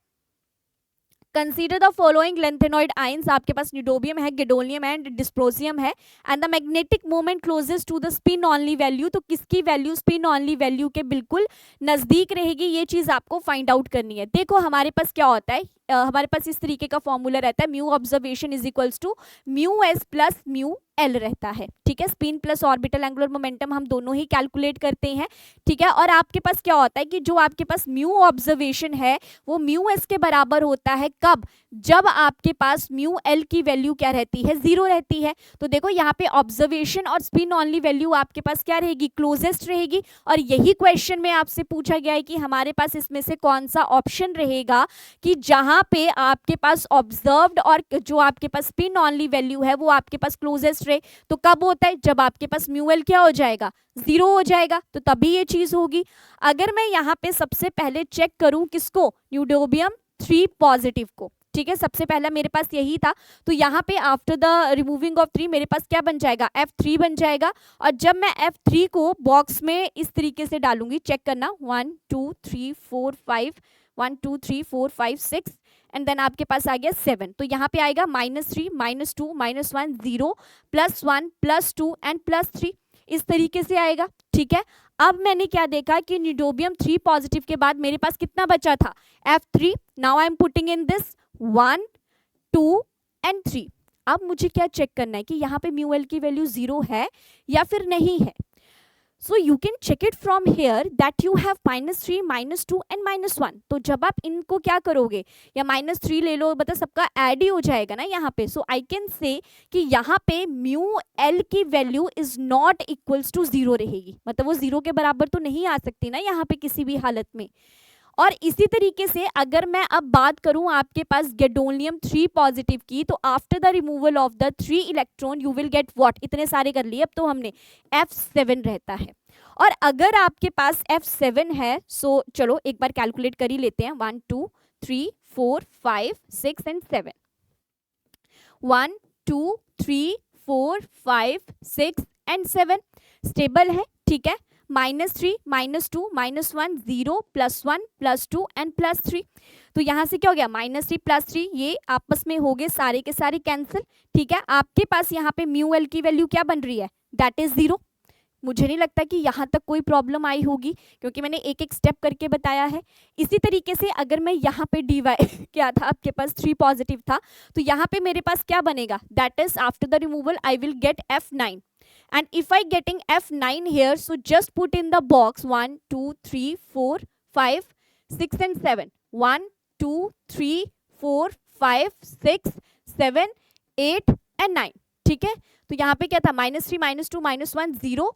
consider the following lanthanoid ions, आपके पास न्यूडोबियम है, गैडोलियम है एंड डिस्प्रोसियम है, and the magnetic moment closest to the spin only value. तो किसकी वैल्यू स्पिन ऑनली वैल्यू के बिल्कुल नजदीक रहेगी, ये चीज आपको फाइंड आउट करनी है। देखो हमारे पास क्या होता है, हमारे पास इस तरीके का फॉर्मूला रहता है, mu observation is equals to mu S plus mu L रहता है, ठीक है। Spin plus orbital angular momentum हम दोनों ही कैलकुलेट करते हैं, ठीक है। और आपके पास क्या होता है कि जो आपके पास म्यू ऑब्जर्वेशन है वो म्यू एस के बराबर होता है, कब, जब आपके पास म्यू एल की वैल्यू क्या रहती है, जीरो रहती है। तो देखो यहाँ पे ऑब्जर्वेशन और स्पिन ऑनली वैल्यू आपके पास क्या रहेगी, क्लोजेस्ट रहेगी। और यही क्वेश्चन में आपसे पूछा गया है कि हमारे पास इसमें से कौन सा ऑप्शन रहेगा कि जहां पे आपके पास ऑब्जर्व्ड और जो आपके पास स्पिन ऑनली वैल्यू है वो आपके पास क्लोजेस्ट रहे। तो कब होता है, जब आपके पास म्यू एल क्या हो जाएगा, जीरो हो जाएगा, तो तभी ये चीज होगी। अगर मैं यहाँ पे सबसे पहले चेक करूं किसको, न्यूडोबियम 3 पॉजिटिव को, ठीक है, सबसे पहला मेरे पास यही था। तो यहाँ पे आफ्टर द रिमूविंग ऑफ 3 मेरे पास क्या बन जाएगा, F3 बन जाएगा। और जब मैं F3 को बॉक्स में इस तरीके से डालूंगी, चेक करना 1 2 3 4 5 1 2 3 4 5 6 एंड देन आपके पास आ गया 7। तो यहाँ पे आएगा -3 -2 -1 0 +1 +2 एंड +3, इस तरीके से आएगा, ठीक है। अब मैंने क्या देखा कि न्यूडोबियम 3 पॉजिटिव के बाद मेरे पास कितना बचा था, F3। Now I am putting in this 1 2 and 3। अब मुझे क्या चेक करना है कि यहाँ पे म्यू एल की वैल्यू 0 है या फिर नहीं है। So you can check it from here that you have -3 -2 and -1। तो जब आप इनको क्या करोगे, या -3 ले लो, मतलब सबका ऐड ही हो जाएगा ना यहाँ पे। सो आई कैन से कि यहाँ पे म्यू एल की value is not equals to 0 रहेगी, मतलब वो 0 के बराबर तो नहीं आ सकती ना यहाँ पे किसी भी हालत में। और इसी तरीके से अगर मैं अब बात करूं आपके पास गैडोलियम 3 पॉजिटिव की, तो after the removal of the 3 electron you will get what, इतने सारे कर लिए अब तो हमने, F7 रहता है। और अगर आपके पास F7 है, सो चलो एक बार कैलकुलेट कर ही लेते हैं, 1 2 3 4 5 6 एंड 7, 1 2 3 4 5 6 एंड 7 स्टेबल है, ठीक है। -3 -2 -1 0 +1 +2 एंड +3। तो यहाँ से क्या हो गया, -3 +3, ये आपस में हो गए सारे के सारे कैंसिल, ठीक है। आपके पास यहाँ पे म्यू एल की वैल्यू क्या बन रही है, दैट इज 0। मुझे नहीं लगता कि यहाँ तक कोई प्रॉब्लम आई होगी, क्योंकि मैंने एक एक स्टेप करके बताया है। इसी तरीके से अगर मैं यहाँ पे dy क्या था, आपके पास 3 पॉजिटिव था, तो यहाँ पे मेरे पास क्या बनेगा, that is after the removal I will gate F9। And if I getting F9 here, so just put in the box 1 2 3 4 5 6 and 7, 1 2 3 4 5 6 7 8 and 9, ठीक है। तो यहाँ पे क्या था, -3 -2 -1 0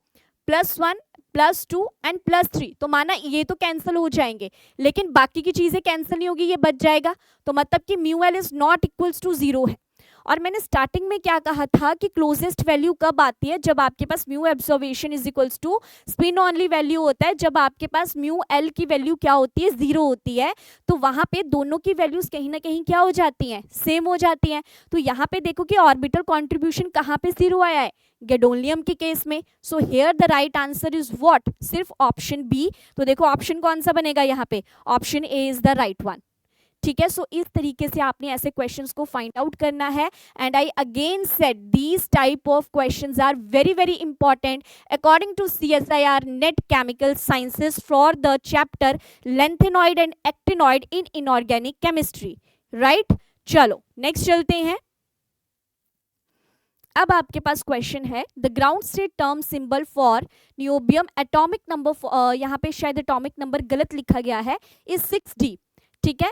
+1 +2 एंड +3। तो माना ये तो कैंसिल हो जाएंगे, लेकिन बाकी की चीजें कैंसिल नहीं होगी, ये बच जाएगा। तो मतलब कि mu L is not equals to 0 है। और मैंने स्टार्टिंग में क्या कहा था कि क्लोजेस्ट वैल्यू कब आती है, जब आपके पास mu observation is equals to spin only value होता है, जब आपके पास म्यू एल की वैल्यू क्या होती है, 0 होती है। तो वहां पे दोनों की वैल्यूज कहीं ना कहीं क्या हो जाती हैं, सेम हो जाती हैं। तो यहाँ पे देखो कि ऑर्बिटल कॉन्ट्रीब्यूशन कहाँ पे 0 आया है, गैडोलियम के केस में। So here the right answer is what, सिर्फ ऑप्शन बी। तो देखो ऑप्शन कौन सा बनेगा यहाँ पे, option A is the right one, ठीक है। सो इस तरीके से आपने ऐसे क्वेश्चंस को फाइंड आउट करना है। And I again said these type of questions are very very important according to CSIR NET chemical sciences for the chapter lanthanoid and actinoid in inorganic chemistry, right. चलो next चलते हैं। अब आपके पास question है the ground state term symbol for niobium atomic number, यहाँ पे शायद एटॉमिक नंबर गलत लिखा गया है, इज 6d, ठीक है।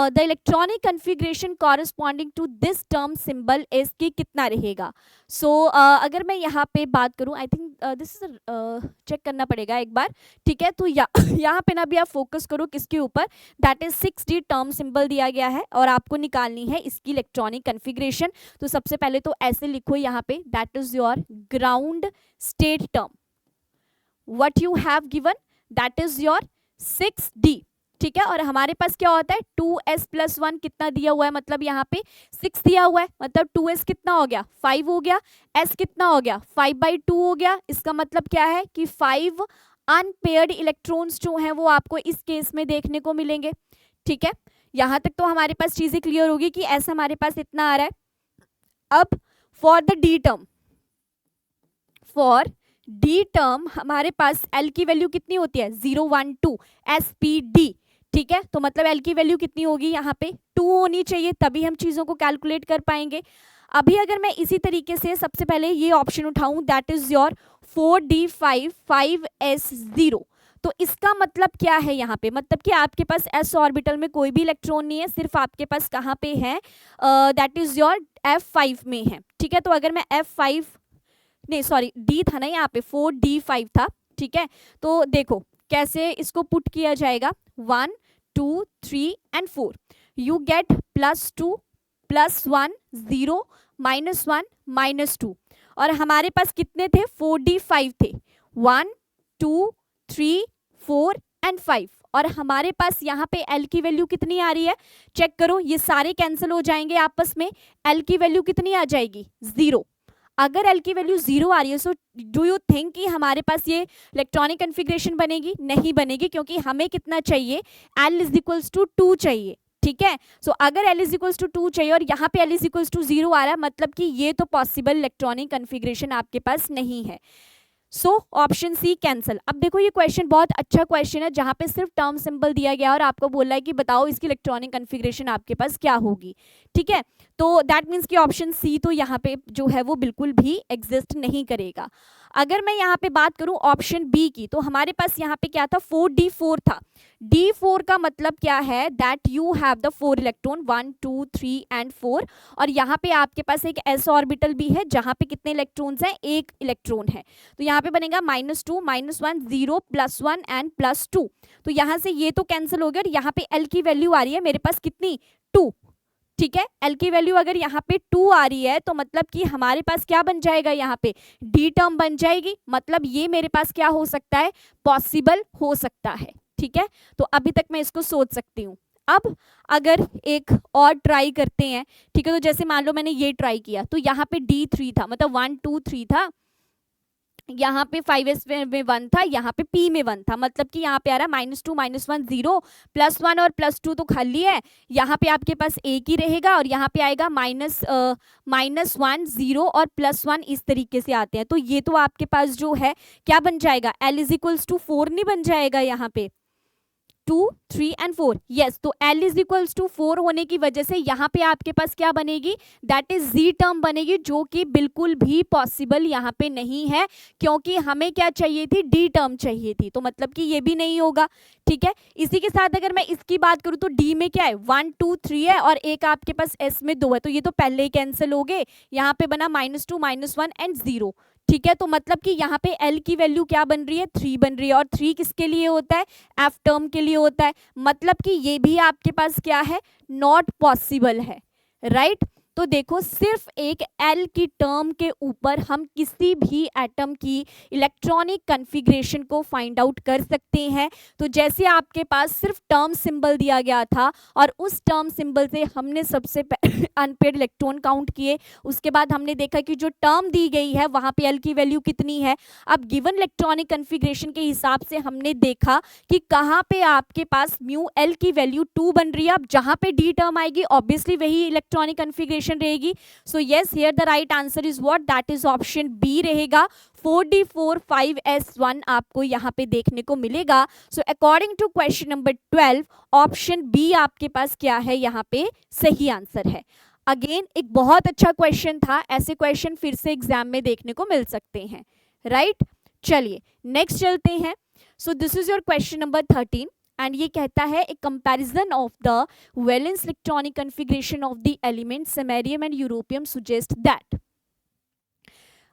The electronic configuration corresponding to this term symbol is की कितना रहेगा। सो अगर मैं यहाँ पे बात करूँ, I think this is check करना पड़ेगा एक बार, ठीक है। तो यहाँ पे ना भी आप फोकस करो किसके ऊपर, that is 6d term symbol दिया गया है और आपको निकालनी है इसकी इलेक्ट्रॉनिक कन्फिग्रेशन। तो सबसे पहले तो ऐसे लिखो यहाँ पे, that is your ground state term, what you have given that is your 6d, ठीक है। और हमारे पास क्या होता है 2s+1 कितना दिया हुआ है, मतलब यहाँ पे 6 दिया हुआ है, मतलब 2s कितना हो गया 5 हो गया, s कितना हो गया 5/2 हो गया। इसका मतलब क्या है कि 5 अनपेयर्ड इलेक्ट्रॉन्स जो हैं वो आपको इस केस में देखने को मिलेंगे, ठीक है। यहाँ तक तो हमारे पास चीजें क्लियर होगी कि s हमारे पास इतना आ रहा है। अब for the d term, for d term हमारे पास l की वैल्यू कितनी होती है 0 1 2 SPD, ठीक है। तो मतलब l की वैल्यू कितनी होगी यहाँ पे 2 होनी चाहिए, तभी हम चीजों को कैलकुलेट कर पाएंगे। अभी अगर मैं इसी तरीके से सबसे पहले ये ऑप्शन उठाऊं, that is your 4d5 5s0, तो इसका मतलब क्या है यहाँ पे, मतलब कि आपके पास s ऑर्बिटल में कोई भी इलेक्ट्रॉन नहीं है, सिर्फ आपके पास कहाँ पे है, दैट इज योर f5 में है, ठीक है। तो अगर मैं f5 नहीं सॉरी d था ना यहाँ पे 4d5 था, ठीक है। तो देखो कैसे इसको पुट किया जाएगा, 1 2 3 एंड 4, यू गेट +2 +1 0 -1 -2, और हमारे पास कितने थे 4d5 थे, 1 2 3 4 एंड 5, और हमारे पास यहाँ पे l की वैल्यू कितनी आ रही है, चेक करो, ये सारे कैंसिल हो जाएंगे आपस में, l की वैल्यू कितनी आ जाएगी 0। अगर l की वैल्यू 0 आ रही है, सो डू यू थिंक कि हमारे पास ये इलेक्ट्रॉनिक कन्फिग्रेशन बनेगी, नहीं बनेगी, क्योंकि हमें कितना चाहिए l = 2 चाहिए, ठीक है। सो अगर l = 2 चाहिए और यहाँ पे l = 0 आ रहा है, मतलब कि ये तो पॉसिबल इलेक्ट्रॉनिक कन्फिग्रेशन आपके पास नहीं है। So option C cancel. अब देखो ये क्वेश्चन बहुत अच्छा क्वेश्चन है, जहाँ पे सिर्फ टर्म सिंबल दिया गया और आपको बोल रहा है कि बताओ इसकी इलेक्ट्रॉनिक कन्फिग्रेशन आपके पास क्या होगी, ठीक है। तो दैट मीन्स कि ऑप्शन सी तो यहाँ पे जो है वो बिल्कुल भी एग्जिस्ट नहीं करेगा। अगर मैं यहाँ पे बात करूँ ऑप्शन बी की, तो हमारे पास यहाँ पे क्या था 4d4 था, d4 का मतलब क्या है, that you have the 4 electron 1 2 3 and 4, और यहाँ पे आपके पास एक s ऑर्बिटल भी है जहाँ पे कितने इलेक्ट्रॉन्स हैं, 1 इलेक्ट्रॉन है। तो यहाँ पे बनेगा -2 -1 0 +1 एंड +2, तो यहाँ से ये तो कैंसिल हो गया, और यहाँ पे l की वैल्यू आ रही है मेरे पास कितनी 2, ठीक है। l की वैल्यू अगर यहाँ पे 2 आ रही है, तो मतलब कि हमारे पास क्या बन जाएगा, यहाँ पे d टर्म बन जाएगी, मतलब ये मेरे पास क्या हो सकता है, पॉसिबल हो सकता है, ठीक है। तो अभी तक मैं इसको सोच सकती हूँ। अब अगर एक और ट्राई करते हैं, ठीक है, तो जैसे मान लो मैंने ये ट्राई किया, तो यहाँ पे d3 था, मतलब 1 2 3 था, यहाँ पे 5s में 1 था, यहाँ पे p में 1 था, मतलब कि यहाँ पे आ रहा है -2 -1 0 +1 और +2 तो खाली है, यहाँ पे आपके पास एक ही रहेगा, और यहाँ पे आएगा -1 0 और +1 इस तरीके से आते हैं। तो ये तो आपके पास जो है क्या बन जाएगा, l = 4 नहीं बन जाएगा, यहाँ पे 2 3 एंड 4, यस। तो l = 4 होने की वजह से यहाँ पे आपके पास क्या बनेगी, दैट इज z टर्म बनेगी, जो कि बिल्कुल भी पॉसिबल यहाँ पे नहीं है, क्योंकि हमें क्या चाहिए थी, d टर्म चाहिए थी, तो मतलब कि ये भी नहीं होगा, ठीक है। इसी के साथ अगर मैं इसकी बात करूँ तो d में क्या है 1 2 3 है, और एक आपके पास s में 2 है, तो ये तो पहले ही कैंसिल हो गए, यहाँ पे बना -2 -1 एंड 0, ठीक है। तो मतलब कि यहाँ पे l की वैल्यू क्या बन रही है 3 बन रही है, और 3 किसके लिए होता है, f टर्म के लिए होता है, मतलब कि ये भी आपके पास क्या है, नॉट पॉसिबल है, राइट। तो देखो सिर्फ एक L की टर्म के ऊपर हम किसी भी एटम की इलेक्ट्रॉनिक कन्फिग्रेशन को फाइंड आउट कर सकते हैं। तो जैसे आपके पास सिर्फ टर्म सिंबल दिया गया था और उस टर्म सिंबल से हमने सबसे अनपेयर्ड इलेक्ट्रॉन काउंट किए, उसके बाद हमने देखा कि जो टर्म दी गई है वहां पे L की वैल्यू कितनी है। अब गिवन इलेक्ट्रॉनिक कन्फिग्रेशन के हिसाब से हमने देखा कि कहाँ पे आपके पास म्यू L की वैल्यू 2 बन रही है। अब जहां पे D टर्म आएगी ऑब्वियसली वही इलेक्ट्रॉनिक कन्फिग्रेशन रहेगी। So yes, here the right answer is what, that is option B रहेगा। 4d45s1 आपको यहाँ पे देखने को मिलेगा। So according to question number 12 option B आपके पास क्या है, यहाँ पे सही आंसर है। अगेन एक बहुत अच्छा क्वेश्चन था, ऐसे क्वेश्चन फिर से एग्जाम में देखने को मिल सकते हैं, राइट। चलिए नेक्स्ट चलते हैं। So this is your question number 13 and ये कहता है a comparison of the valence electronic configuration of the element samarium and europium suggest that.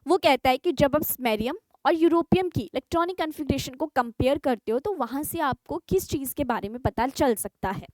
वो कहता है कि जब आप स्मेरियम और यूरोपियम की इलेक्ट्रॉनिक कन्फिग्रेशन को कंपेयर करते हो तो वहां से आपको किस चीज़ के बारे में पता चल सकता है।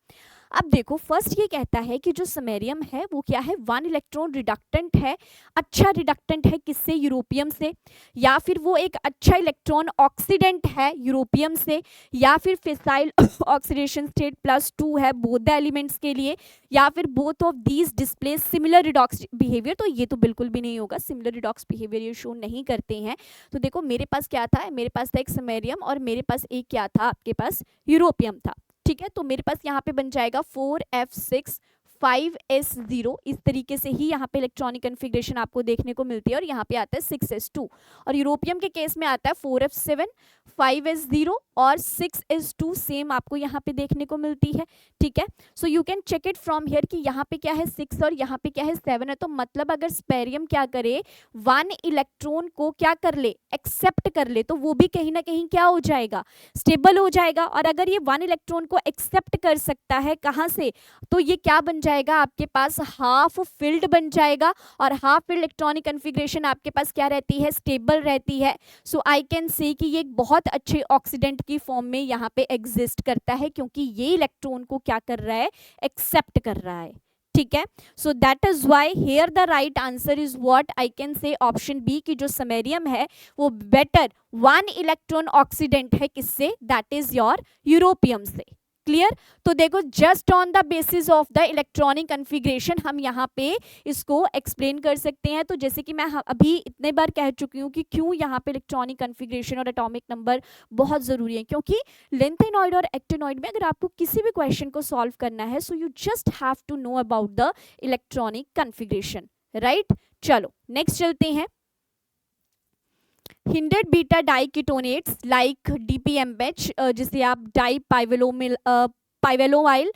अब देखो फर्स्ट ये कहता है कि जो समैरियम है वो क्या है, 1 इलेक्ट्रॉन रिडक्टेंट है। अच्छा रिडक्टेंट है किससे, यूरोपियम से, या फिर वो एक अच्छा इलेक्ट्रॉन ऑक्सीडेंट है यूरोपियम से, या फिर फिसाइल ऑक्सीडेशन स्टेट +2 है बोथ द एलिमेंट्स के लिए, या फिर both of these display similar redox behaviour. तो ये तो बिल्कुल भी नहीं होगा, सिमिलर रिडॉक्स बिहेवियर ये शो नहीं करते हैं। तो देखो मेरे पास क्या था, मेरे पास था एक समैरियम और मेरे पास एक क्या था, आपके पास यूरोपियम था, ठीक है। तो मेरे पास यहाँ पे बन जाएगा 4f6 5s0, इस तरीके से ही यहाँ पे इलेक्ट्रॉनिक कन्फिग्रेशन आपको देखने को मिलती है। और यहाँ पे आता है 6s2 और यूरोपियम के केस में आता है 4f7 5s0 और 6s2 सेम आपको यहाँ पे देखने को मिलती है, ठीक है। So you can check it from here कि यहाँ पे क्या है 6 और यहाँ पे क्या है 7 है। तो मतलब अगर स्पेरियम क्या करे, 1 इलेक्ट्रॉन को क्या कर ले, एक्सेप्ट कर ले, तो वो भी कहीं ना कहीं क्या हो जाएगा, स्टेबल हो जाएगा। और अगर ये 1 इलेक्ट्रॉन को एक्सेप्ट कर सकता है कहाँ से, तो ये क्या बन जाएगा, आपके पास हाफ फील्ड बन जाएगा। और हाफ फील्ड इलेक्ट्रॉनिक कन्फिग्रेशन आपके पास क्या रहती है, स्टेबल रहती है। सो आई कैन से कि ये एक बहुत अच्छे ऑक्सीडेंट की फॉर्म में यहाँ पे एग्जिस्ट करता है, क्योंकि ये इलेक्ट्रॉन को क्या कर रहा है, एक्सेप्ट कर रहा है, ठीक है। So that is why here the right answer is what, I can say option B की जो समैरियम है वो बेटर 1 इलेक्ट्रॉन ऑक्सीडेंट है किससे, दैट इज योर यूरोपियम से। क्लियर। तो देखो just on the basis of the electronic configuration हम यहाँ पे इसको एक्सप्लेन कर सकते हैं। तो जैसे कि मैं अभी इतने बार कह चुकी हूँ कि क्यों यहाँ पे इलेक्ट्रॉनिक कन्फिग्रेशन और एटॉमिक नंबर बहुत ज़रूरी है, क्योंकि लेंथेनॉइड और एक्टिनॉइड में अगर आपको किसी भी क्वेश्चन को सॉल्व करना है so you just have to know about the electronic configuration, right. चलो नेक्स्ट चलते हैं। Hindered beta diketonates like DPMH जिसे आप पाइवेलोमाइल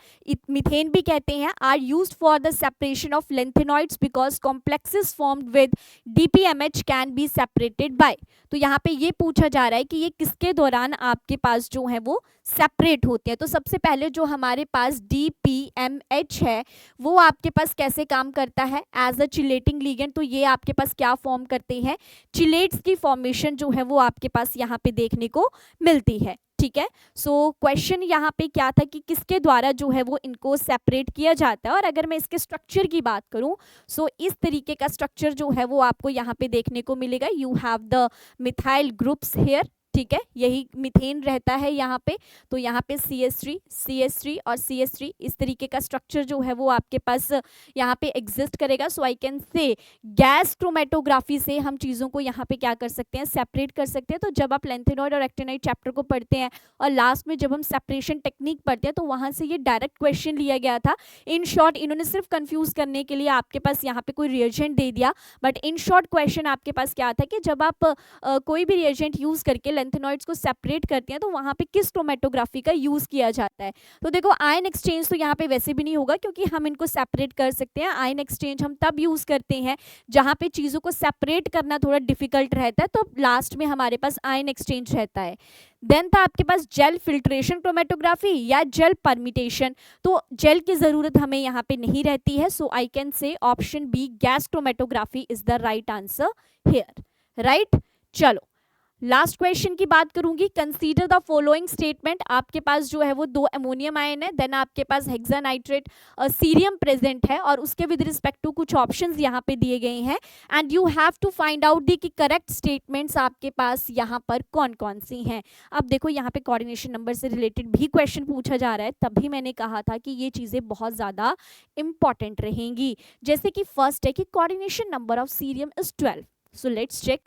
मीथेन भी कहते हैं, are used for the separation of lanthanoids because complexes formed with DPMH can be separated by. तो यहाँ पे ये पूछा जा रहा है कि ये किसके दौरान आपके पास जो है वो सेपरेट होते हैं। तो सबसे पहले जो हमारे पास DPMH है वो आपके पास कैसे काम करता है, एज अ चिलेटिंग लिगेंड। तो ये आपके पास क्या फॉर्म करते हैं, चिलेट्स की फॉर्मेशन जो है वो आपके पास यहाँ पे देखने को मिलती है, ठीक है। सो क्वेश्चन यहाँ पे क्या था कि किसके द्वारा जो है वो इनको सेपरेट किया जाता है। और अगर मैं इसके स्ट्रक्चर की बात करूँ सो इस तरीके का स्ट्रक्चर जो है वो आपको यहाँ पे देखने को मिलेगा। You have the methyl groups here, ठीक है, यही मीथेन रहता है यहाँ पे। तो यहाँ पे CH3 और CH3 इस तरीके का स्ट्रक्चर जो है वो आपके पास यहाँ पे एग्जिस्ट करेगा। So I can say gas chromatography से हम चीज़ों को यहाँ पे क्या कर सकते हैं, सेपरेट कर सकते हैं। तो जब आप लेंथेनॉइड और एक्टिनॉइड चैप्टर को पढ़ते हैं और लास्ट में जब हम सेपरेशन टेक्निक पढ़ते हैं तो वहाँ से ये डायरेक्ट क्वेश्चन लिया गया था। इन शॉर्ट इन्होंने सिर्फ कन्फ्यूज़ करने के लिए आपके पास यहाँ पे कोई रिएजेंट दे दिया, बट इन शॉर्ट क्वेश्चन आपके पास क्या था कि जब आप कोई भी रिएजेंट यूज़ करके लेंथेनॉइड्स को सेपरेट करते हैं तो वहाँ पे किस क्रोमेटोग्राफी का यूज़ किया जाता है। तो देखो आयन एक्सचेंज तो यहाँ पे वैसे भी नहीं होगा, क्योंकि हम इनको सेपरेट कर सकते हैं। आयन एक्सचेंज हम तब यूज़ करते हैं जहाँ पे चीज़ों को सेपरेट करना थोड़ा डिफिकल्ट रहता है, तो लास्ट में हमारे पास आयन एक्सचेंज रहता है। देन था आपके पास जेल फिल्ट्रेशन क्रोमेटोग्राफी या जेल परमिटेशन। तो जेल की ज़रूरत हमें यहाँ पे नहीं रहती है। So I can say option B gas chromatography is the right answer here, right. चलो लास्ट क्वेश्चन की बात करूंगी, कंसीडर द फॉलोइंग स्टेटमेंट। आपके पास जो है वो 2 अमोनियम आयन है, देन आपके पास हेक्सानाइट्रेट सीरियम प्रेजेंट है, और उसके विद रिस्पेक्ट टू कुछ ऑप्शंस यहाँ पे दिए गए हैं, and you have to find out the कि करेक्ट स्टेटमेंट्स आपके पास यहाँ पर कौन कौन सी हैं। अब देखो यहाँ पे कोऑर्डिनेशन नंबर से रिलेटेड भी क्वेश्चन पूछा जा रहा है, तभी मैंने कहा था कि ये चीजें बहुत ज्यादा इंपॉर्टेंट रहेंगी। जैसे कि फर्स्ट है कि coordination number of cerium is 12। So let's check.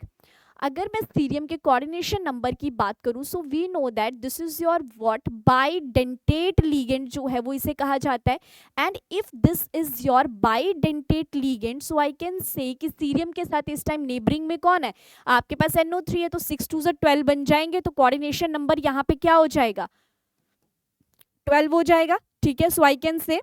अगर मैं सीरियम के कोऑर्डिनेशन नंबर की बात करूं, so we know that this is your what bidentate ligand जो है वो इसे कहा जाता है। And if this is your bidentate ligand, so I can say कि सीरियम के साथ इस टाइम नेबरिंग में कौन है, आपके पास NO3 है, तो 6 2 12 बन जाएंगे, तो कोऑर्डिनेशन नंबर यहाँ पे क्या हो जाएगा, 12 हो जाएगा। ठीक है, so I can say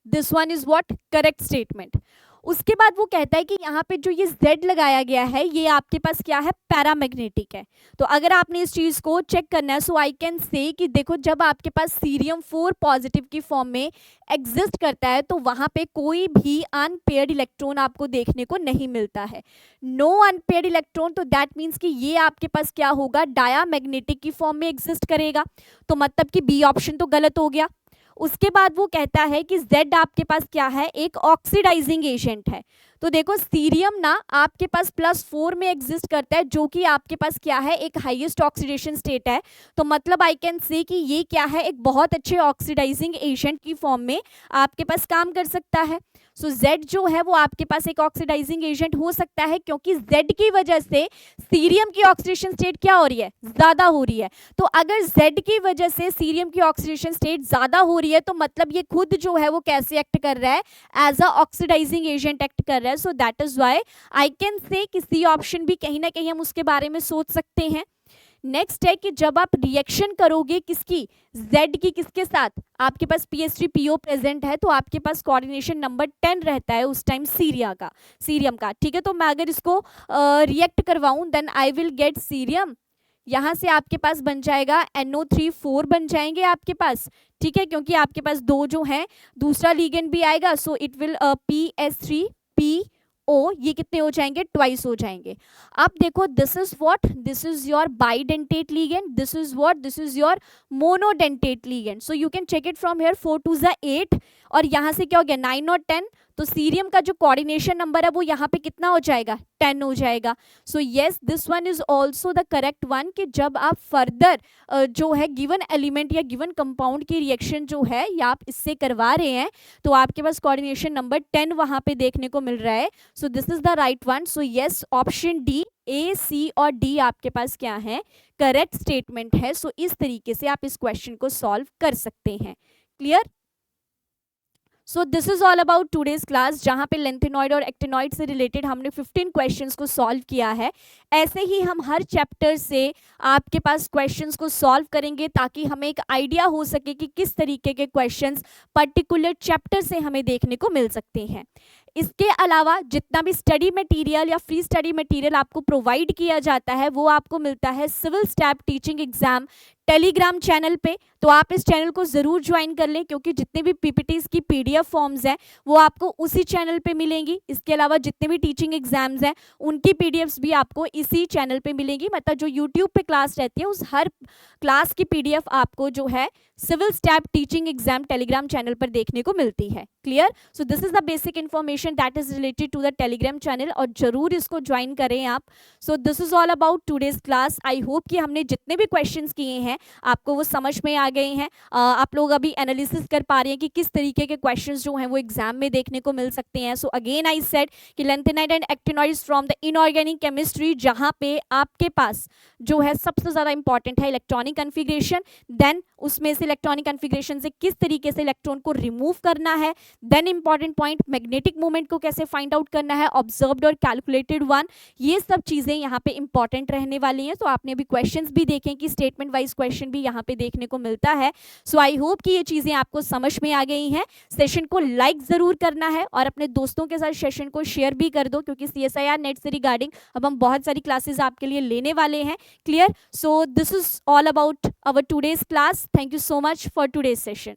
this one is what correct statement. उसके बाद वो कहता है कि यहाँ पे जो ये Z लगाया गया है ये आपके पास क्या है, पैरामैग्नेटिक है। तो अगर आपने इस चीज को चेक करना है, सो आई कैन से कि देखो जब आपके पास सीरियम 4 पॉजिटिव की फॉर्म में एग्जिस्ट करता है तो वहां पे कोई भी अनपेयर्ड इलेक्ट्रॉन आपको देखने को नहीं मिलता है, नो अनपेयर्ड इलेक्ट्रॉन। तो दैट मीन्स कि ये आपके पास क्या होगा, डायामैग्नेटिक की फॉर्म में एग्जिस्ट करेगा, तो मतलब कि बी ऑप्शन तो गलत हो गया। उसके बाद वो कहता है कि Z आपके पास क्या है, एक ऑक्सीडाइजिंग एजेंट है। तो देखो सीरियम ना आपके पास +4 में एग्जिस्ट करता है, जो कि आपके पास क्या है, एक हाईएस्ट ऑक्सीडेशन स्टेट है। तो मतलब आई कैन से कि ये क्या है, एक बहुत अच्छे ऑक्सीडाइजिंग एजेंट की फॉर्म में आपके पास काम कर सकता है। सो Z जो है वो आपके पास एक ऑक्सीडाइजिंग एजेंट हो सकता है, क्योंकि Z की वजह से सीरियम की ऑक्सीडेशन स्टेट क्या हो रही है, ज्यादा हो रही है। तो अगर Z की वजह से सीरियम की ऑक्सीडेशन स्टेट ज्यादा हो रही है, तो मतलब ये खुद जो है वो कैसे एक्ट कर रहा है, as a oxidizing agent act कर रहा है। So that is why I can say कि सी ऑप्शन भी कहीं ना कहीं हम उसके बारे में सोच सकते हैं। नेक्स्ट है कि जब आप रिएक्शन करोगे किसकी, Z की किसके साथ, आपके पास PS3PO प्रेजेंट है, तो आपके पास कोऑर्डिनेशन नंबर 10 रहता है उस टाइम सीरियम का। ठीक है, तो मैं अगर इसको रिएक्ट करवाऊं, then I will get cerium, यहाँ से आपके पास बन जाएगा NO3 4 बन जाएंगे आपके पास। ठीक है, क्योंकि आपके पास 2 जो हैं, दूसरा लिगेंड भी आएगा, सो इट विल PS3PO, ये कितने हो जाएंगे, ट्वाइस हो जाएंगे। अब देखो this is what, this is your bidentate ligand, this is what, this is your monodentate ligand. So you can check it from here, 4 2 8, और यहाँ से क्या हो गया 9 और 10, तो सीरियम का जो कोऑर्डिनेशन नंबर है वो यहाँ पे कितना हो जाएगा, 10 हो जाएगा। So yes, this one is also the correct one, कि जब आप फर्दर जो है गिवन एलिमेंट या गिवन कंपाउंड की रिएक्शन जो है या आप इससे करवा रहे हैं, तो आपके पास कोऑर्डिनेशन नंबर 10 वहां पे देखने को मिल रहा है। So this is the right one. So yes, option D, A, C और D आपके पास क्या है, करेक्ट स्टेटमेंट है। सो इस तरीके से आप इस क्वेश्चन को सॉल्व कर सकते हैं। Clear? So this is all about today's class, जहाँ पे लेंथेनॉइड और एक्टिनॉइड से रिलेटेड हमने 15 क्वेश्चंस को सॉल्व किया है। ऐसे ही हम हर चैप्टर से आपके पास क्वेश्चंस को सॉल्व करेंगे, ताकि हमें एक आइडिया हो सके कि किस तरीके के क्वेश्चंस पर्टिकुलर चैप्टर से हमें देखने को मिल सकते हैं। इसके अलावा जितना भी स्टडी मटेरियल या फ्री स्टडी मटेरियल आपको प्रोवाइड किया जाता है, वो आपको मिलता है civil step teaching exam Telegram channel पे। तो आप इस चैनल को ज़रूर ज्वाइन कर लें, क्योंकि जितने भी PPTs की PDF फॉर्म्स हैं वो आपको उसी चैनल पे मिलेंगी। इसके अलावा जितने भी टीचिंग एग्जाम्स हैं उनकी PDFs भी आपको इसी चैनल पे मिलेंगी। मतलब जो YouTube पे क्लास रहती है उस हर क्लास की PDF आपको जो है civil step teaching exam Telegram channel पर देखने को मिलती है। Clear? So this is the basic information that is related to the Telegram channel, और जरूर इसको ज्वाइन करें आप। So this is all about today's class. I hope कि हमने जितने भी क्वेश्चंस किए हैं आपको वो समझ में आ गए हैं। आप लोग अभी एनालिसिस कर पा रहे हैं कि किस तरीके के क्वेश्चंस जो हैं वो एग्जाम में देखने को मिल सकते हैं। सो अगेन आई सेड कि lanthanide and actinoids from the inorganic chemistry, जहां पे आपके पास जो है सबसे ज्यादा इंपॉर्टेंट है इलेक्ट्रॉनिक कन्फिग्रेशन, देन उसमें से इलेक्ट्रॉनिक कन्फिग्रेशन से किस तरीके से इलेक्ट्रॉन को रिमूव करना है, then important point magnetic moment को कैसे फाइंड आउट करना है, ऑब्जर्व्ड और कैलकुलेटेड वन, ये सब चीजें यहाँ पे इंपॉर्टेंट रहने वाली हैं। तो आपने अभी क्वेश्चंस भी देखें कि स्टेटमेंट वाइज क्वेश्चन भी यहाँ पे देखने को मिलता है। सो आई होप कि ये चीजें आपको समझ में आ गई हैं। सेशन को लाइक जरूर करना है और अपने दोस्तों के साथ सेशन को शेयर भी कर दो, क्योंकि CSIR नेट से रिगार्डिंग अब हम बहुत सारी क्लासेस आपके लिए लेने वाले हैं। Clear? So this is all about our today's class. Thank you so much for today's session.